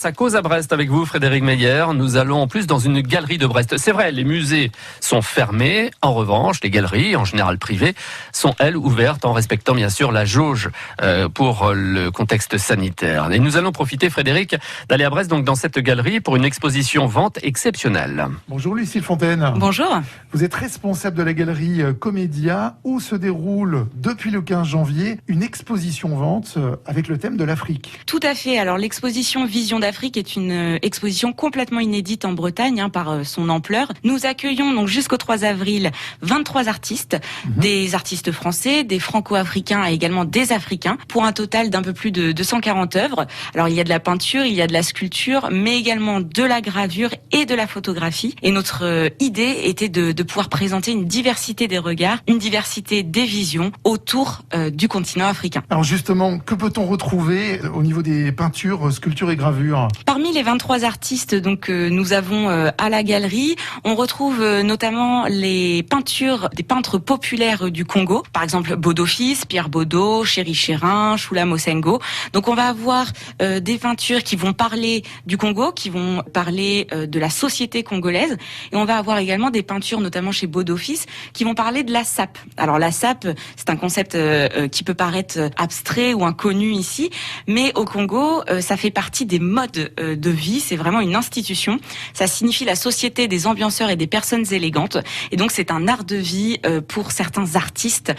Ça cause à Brest avec vous, Frédéric Meyer. Nous allons en plus dans une galerie de Brest. C'est vrai, les musées sont fermés. En revanche, les galeries, en général privées, sont elles ouvertes en respectant bien sûr la jauge pour le contexte sanitaire. Et nous allons profiter, Frédéric, d'aller à Brest donc dans cette galerie pour une exposition vente exceptionnelle. Bonjour Lucille Fontaine. Bonjour. Vous êtes responsable de la galerie Comédia où se déroule depuis le 15 janvier une exposition vente avec le thème de l'Afrique. Tout à fait. Alors l'exposition Vision d'Afrique est une exposition complètement inédite en Bretagne par son ampleur. Nous accueillons donc jusqu'au 3 avril 23 artistes, des artistes français, des franco-africains et également des africains, pour un total d'un peu plus de 240 œuvres. Alors il y a de la peinture, il y a de la sculpture, mais également de la gravure et de la photographie. Et notre idée était de pouvoir présenter une diversité des regards, une diversité des visions autour du continent africain. Alors justement, que peut-on retrouver au niveau des peintures, sculptures et gravures? Parmi les 23 artistes donc nous avons à la galerie, on retrouve notamment les peintures des peintres populaires du Congo, par exemple Bodo Fils, Pierre Bodo, Chéri Chérin, Chula Mosengo. Donc on va avoir des peintures qui vont parler du Congo, qui vont parler de la société congolaise, et on va avoir également des peintures, notamment chez Bodo Fils, qui vont parler de la sape. Alors la sape, c'est un concept qui peut paraître abstrait ou inconnu ici, mais au Congo, ça fait partie des modes de vie, c'est vraiment une institution. Ça signifie la société des ambianceurs et des personnes élégantes, et donc c'est un art de vie pour certains artistes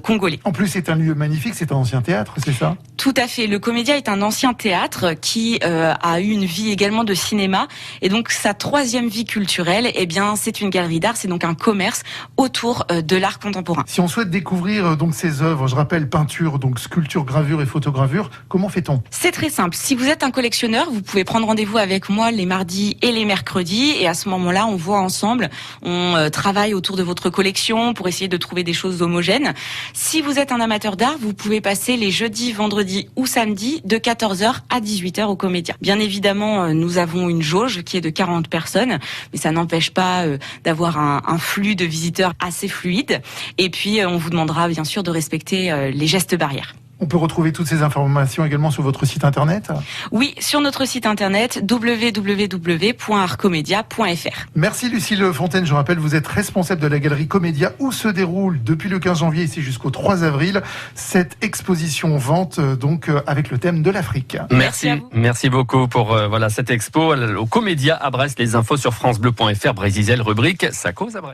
congolais. En plus, c'est un lieu magnifique, c'est un ancien théâtre, c'est ça? Tout à fait. Le Comédia est un ancien théâtre qui a eu une vie également de cinéma, et donc sa troisième vie culturelle, eh bien, c'est une galerie d'art, c'est donc un commerce autour de l'art contemporain. Si on souhaite découvrir donc ces œuvres, je rappelle peinture, donc sculpture, gravure et photogravure, comment fait-on? C'est très simple. Si vous êtes un collectionneur, vous pouvez prendre rendez-vous avec moi les mardis et les mercredis, et à ce moment-là, on voit ensemble, on travaille autour de votre collection pour essayer de trouver des choses homogènes. Si vous êtes un amateur d'art, vous pouvez passer les jeudis, vendredis ou samedis de 14h à 18h au Comédia. Bien évidemment, nous avons une jauge qui est de 40 personnes, mais ça n'empêche pas d'avoir un flux de visiteurs assez fluide. Et puis, on vous demandera bien sûr de respecter les gestes barrières. On peut retrouver toutes ces informations également sur votre site internet? Oui, sur notre site internet www.artcomedia.fr. Merci Lucille Fontaine. Je rappelle, vous êtes responsable de la galerie Comédia où se déroule depuis le 15 janvier ici jusqu'au 3 avril cette exposition vente donc avec le thème de l'Afrique. Merci beaucoup pour cette expo au Comédia à Brest. Les infos sur francebleu.fr, Brésisel, rubrique Ça cause à Brest.